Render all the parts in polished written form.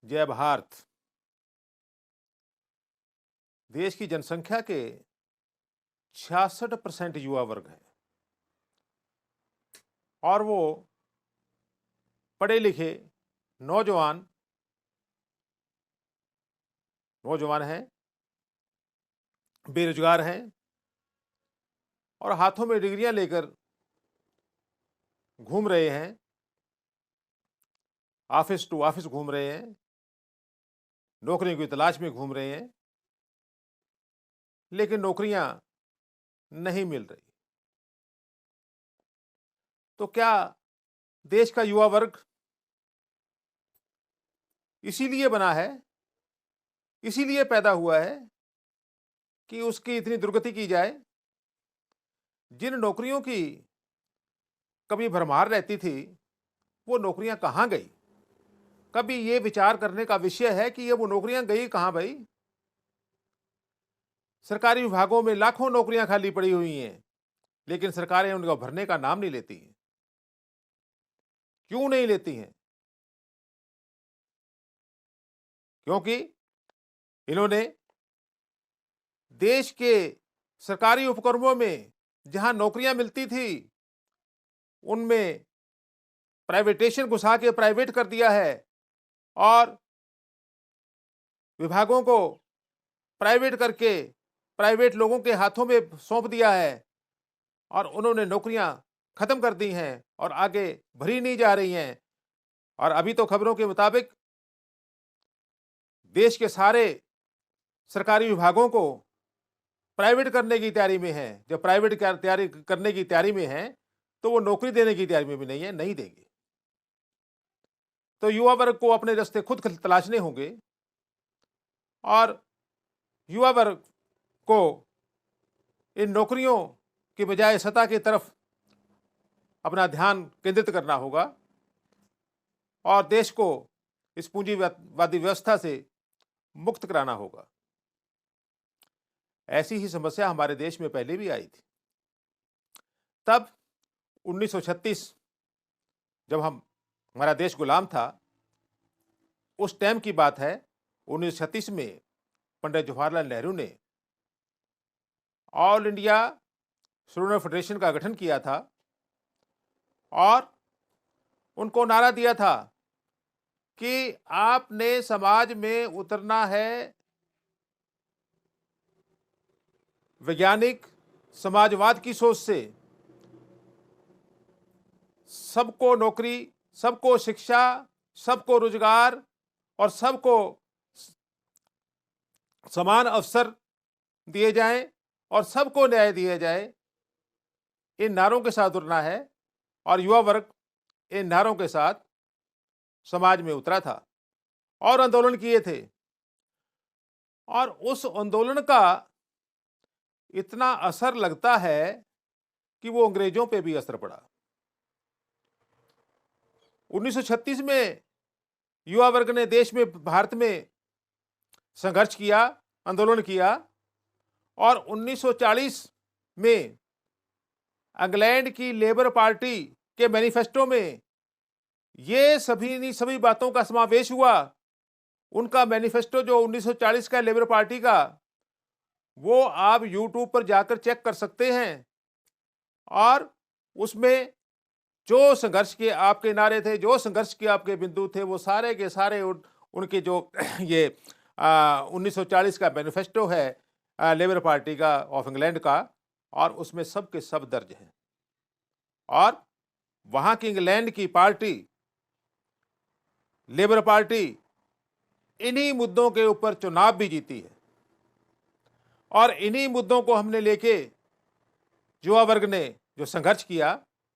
जय भारत। देश की जनसंख्या के 66% युवा वर्ग है और वो पढ़े लिखे नौजवान नौजवान हैं, बेरोजगार हैं और हाथों में डिग्रियां लेकर घूम रहे हैं, ऑफिस टू ऑफिस घूम रहे हैं, नौकरियों की तलाश में घूम रहे हैं, लेकिन नौकरियां नहीं मिल रही। तो क्या देश का युवा वर्ग इसीलिए बना है, इसीलिए पैदा हुआ है कि उसकी इतनी दुर्गति की जाए? जिन नौकरियों की कभी भरमार रहती थी, वो नौकरियां कहां गई? कभी ये विचार करने का विषय है कि ये वो नौकरियां गई कहां भाई? सरकारी विभागों में लाखों नौकरियां खाली पड़ी हुई हैं, लेकिन सरकारें उनको भरने का नाम नहीं लेती हैं। क्यों नहीं लेती हैं? क्योंकि इन्होंने देश के सरकारी उपक्रमों में जहां नौकरियां मिलती थी, उनमें प्राइवेटेशन घुसा के प्राइवेट कर दिया है और विभागों को प्राइवेट करके प्राइवेट लोगों के हाथों में सौंप दिया है और उन्होंने नौकरियां खत्म कर दी हैं और आगे भरी नहीं जा रही हैं। और अभी तो खबरों के मुताबिक देश के सारे सरकारी विभागों को प्राइवेट करने की तैयारी में है। जब प्राइवेट तैयारी करने की तैयारी में है, तो वो नौकरी देने की तैयारी में भी नहीं है, नहीं देंगे। तो युवा वर्ग को अपने रास्ते खुद तलाशने होंगे और युवा वर्ग को इन नौकरियों की बजाय सत्ता की तरफ अपना ध्यान केंद्रित करना होगा और देश को इस पूंजीवादी व्यवस्था से मुक्त कराना होगा। ऐसी ही समस्या हमारे देश में पहले भी आई थी। तब 1936 जब हमारा देश गुलाम था, उस टाइम की बात है। 1936 में पंडित जवाहरलाल नेहरू ने ऑल इंडिया स्टूडेंट फेडरेशन का गठन किया था और उनको नारा दिया था कि आपने समाज में उतरना है वैज्ञानिक समाजवाद की सोच से। सबको नौकरी, सबको शिक्षा, सबको रोजगार और सबको समान अवसर दिए जाएं और सबको न्याय दिया जाए, इन नारों के साथ उतरना है। और युवा वर्ग इन नारों के साथ समाज में उतरा था और आंदोलन किए थे और उस आंदोलन का इतना असर लगता है कि वो अंग्रेजों पे भी असर पड़ा। 1936 में युवा वर्ग ने देश में, भारत में संघर्ष किया, आंदोलन किया और 1940 में इंग्लैंड की लेबर पार्टी के मैनिफेस्टो में ये सभी बातों का समावेश हुआ। उनका मैनिफेस्टो जो 1940 का लेबर पार्टी का, वो आप यूट्यूब पर जाकर चेक कर सकते हैं और उसमें जो संघर्ष के आपके नारे थे, जो संघर्ष के आपके बिंदु थे, वो सारे के सारे उनके जो ये 1940 का मैनिफेस्टो है लेबर पार्टी का ऑफ इंग्लैंड का, और उसमें सब के सब दर्ज हैं। और वहां की इंग्लैंड की पार्टी, लेबर पार्टी, इन्हीं मुद्दों के ऊपर चुनाव भी जीती है और इन्हीं मुद्दों को हमने लेके युवा वर्ग ने जो संघर्ष किया,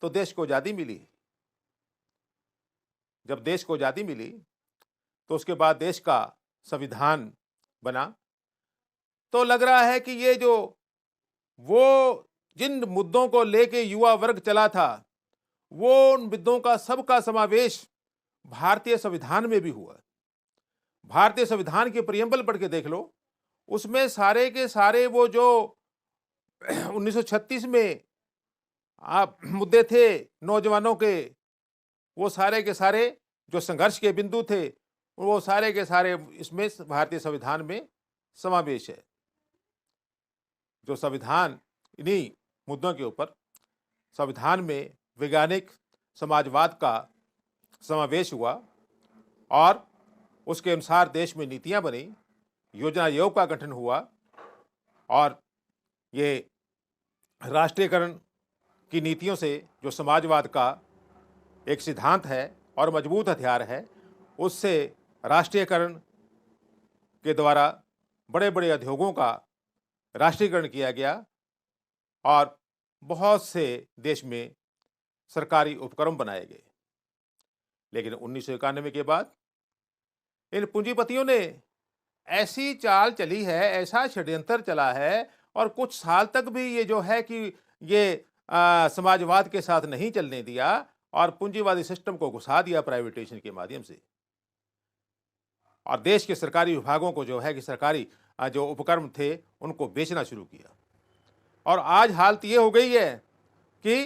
तो देश को आजादी मिली। जब देश को आजादी मिली तो उसके बाद देश का संविधान बना। तो लग रहा है कि ये जो वो जिन मुद्दों को लेके युवा वर्ग चला था, वो उन मुद्दों का सबका समावेश भारतीय संविधान में भी हुआ। भारतीय संविधान के प्रियम्बल पढ़ के देख लो, उसमें सारे के सारे वो जो 1936 में आप मुद्दे थे नौजवानों के, वो सारे के सारे जो संघर्ष के बिंदु थे, वो सारे के सारे इसमें भारतीय संविधान में समावेश है। जो संविधान, इन्हीं मुद्दों के ऊपर संविधान में वैज्ञानिक समाजवाद का समावेश हुआ और उसके अनुसार देश में नीतियां बनी, योजना आयोग का गठन हुआ और ये राष्ट्रीयकरण की नीतियों से जो समाजवाद का एक सिद्धांत है और मजबूत हथियार है, उससे राष्ट्रीयकरण के द्वारा बड़े बड़े उद्योगों का राष्ट्रीयकरण किया गया और बहुत से देश में सरकारी उपक्रम बनाए गए। लेकिन 1991 के बाद इन पूंजीपतियों ने ऐसी चाल चली है, ऐसा षड्यंत्र चला है और कुछ साल तक भी ये जो है कि ये समाजवाद के साथ नहीं चलने दिया और पूंजीवादी सिस्टम को घुसा दिया प्राइवेटाइजेशन के माध्यम से और देश के सरकारी विभागों को जो है कि सरकारी जो उपक्रम थे उनको बेचना शुरू किया। और आज हालत ये हो गई है कि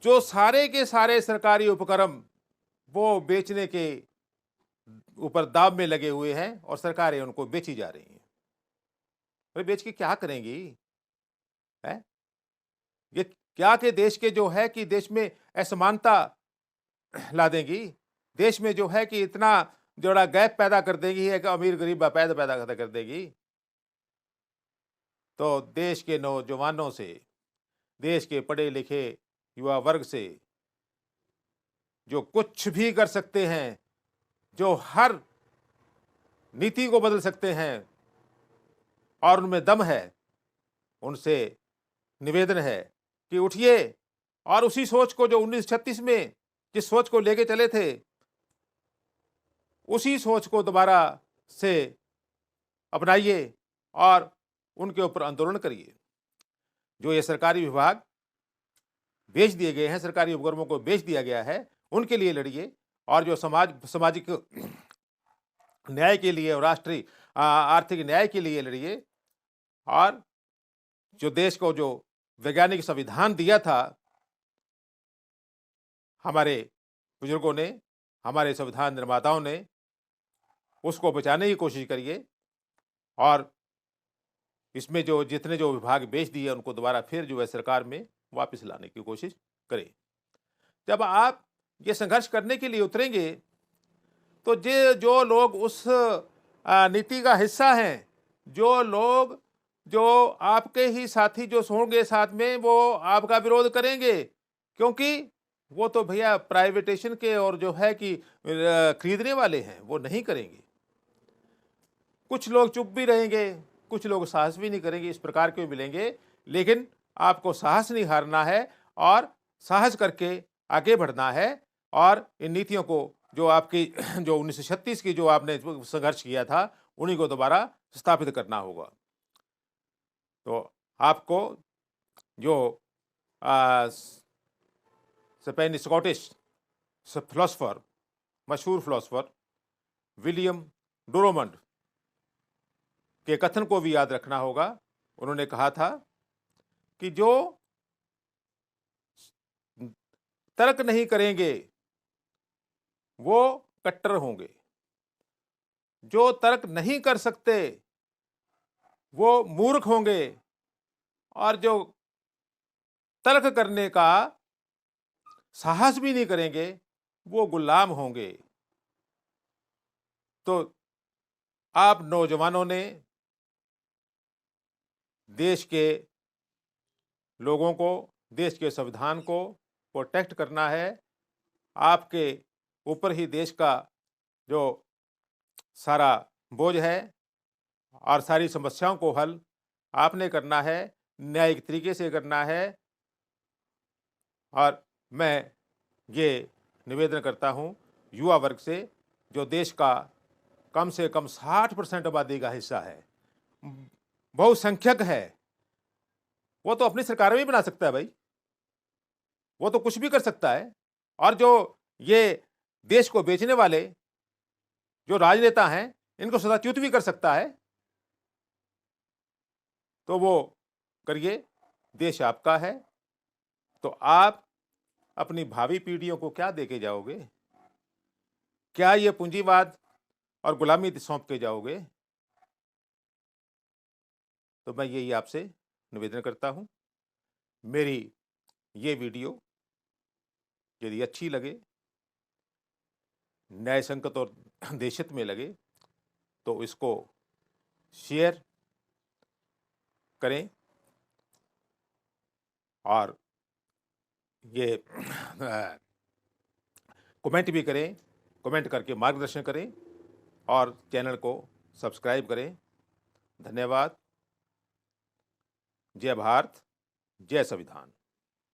जो सारे के सारे सरकारी उपक्रम वो बेचने के ऊपर दाव में लगे हुए हैं और सरकारें उनको बेची जा रही हैं। अरे बेच के क्या करेंगी? है ये क्या के देश के जो है कि देश में असमानता ला देंगी, देश में जो है कि इतना जोड़ा गैप पैदा कर देगी, है कि अमीर गरीब पैदा कर देगी। तो देश के नौजवानों से, देश के पढ़े लिखे युवा वर्ग से जो कुछ भी कर सकते हैं, जो हर नीति को बदल सकते हैं और उनमें दम है, उनसे निवेदन है कि उठिए और उसी सोच को जो 1936 में जिस सोच को लेके चले थे, उसी सोच को दोबारा से अपनाइए और उनके ऊपर आंदोलन करिए। जो ये सरकारी विभाग बेच दिए गए हैं, सरकारी उपक्रमों को बेच दिया गया है, उनके लिए लड़िए और जो सामाजिक न्याय के लिए और राष्ट्रीय आर्थिक न्याय के लिए लड़िए और जो देश को जो वैज्ञानिक संविधान दिया था हमारे बुजुर्गों ने, हमारे संविधान निर्माताओं ने, उसको बचाने की कोशिश करिए और इसमें जो जितने जो विभाग बेच दिए उनको दोबारा फिर जो है सरकार में वापस लाने की कोशिश करें। जब आप ये संघर्ष करने के लिए उतरेंगे तो जो लोग उस नीति का हिस्सा हैं, जो लोग जो आपके ही साथी जो होंगे साथ में, वो आपका विरोध करेंगे, क्योंकि वो तो भैया प्राइवेटेशन के और जो है कि खरीदने वाले हैं, वो नहीं करेंगे। कुछ लोग चुप भी रहेंगे, कुछ लोग साहस भी नहीं करेंगे, इस प्रकार के मिलेंगे। लेकिन आपको साहस नहीं हारना है और साहस करके आगे बढ़ना है और इन नीतियों को जो आपकी जो 1936 की जो आपने संघर्ष किया था उन्हीं को दोबारा स्थापित करना होगा। तो आपको जो स्कॉटिश फिलोसोफर, मशहूर फिलोसोफर विलियम डुरोमंड के कथन को भी याद रखना होगा। उन्होंने कहा था कि जो तर्क नहीं करेंगे वो कट्टर होंगे, जो तर्क नहीं कर सकते वो मूर्ख होंगे और जो तर्क करने का साहस भी नहीं करेंगे वो गुलाम होंगे। तो आप नौजवानों ने देश के लोगों को, देश के संविधान को प्रोटेक्ट करना है। आपके ऊपर ही देश का जो सारा बोझ है और सारी समस्याओं को हल आपने करना है, न्यायिक तरीके से करना है। और मैं ये निवेदन करता हूँ युवा वर्ग से, जो देश का कम से कम 60% आबादी का हिस्सा है, बहुसंख्यक है, वो तो अपनी सरकार भी बना सकता है भाई, वो तो कुछ भी कर सकता है। और जो ये देश को बेचने वाले जो राजनेता हैं, इनको सदाच्युत भी कर सकता है। तो वो करिए, देश आपका है। तो आप अपनी भावी पीढ़ियों को क्या देके जाओगे? क्या ये पूंजीवाद और गुलामी सौंप के जाओगे? तो मैं यही आपसे निवेदन करता हूं। मेरी ये वीडियो यदि अच्छी लगे, न्याय संगत और देशहित में लगे, तो इसको शेयर करें और ये कमेंट भी करें। कमेंट करके मार्गदर्शन करें और चैनल को सब्सक्राइब करें। धन्यवाद। जय भारत, जय संविधान।